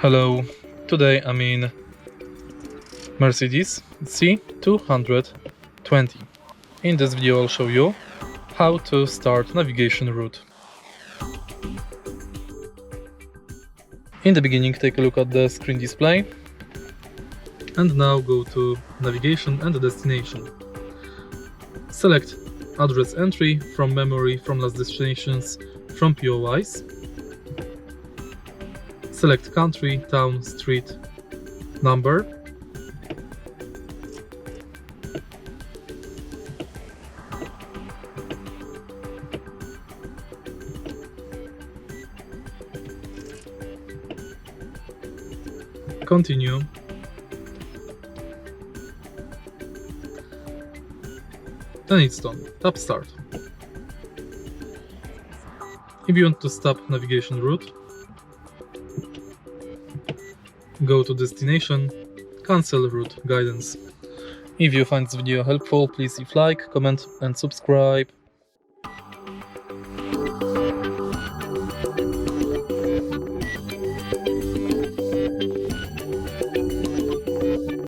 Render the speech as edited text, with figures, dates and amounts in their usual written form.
Hello, today I'm in Mercedes C220. In this video I'll show you how to start navigation route. In the beginning take a look at the screen display and now go to navigation and destination. Select address entry from memory, from last destinations, from POIs. Select country, town, street, number. Continue. And it's done. Tap start. If you want to stop navigation route, go to destination, cancel route guidance. If you find this video helpful, please leave like, comment and subscribe.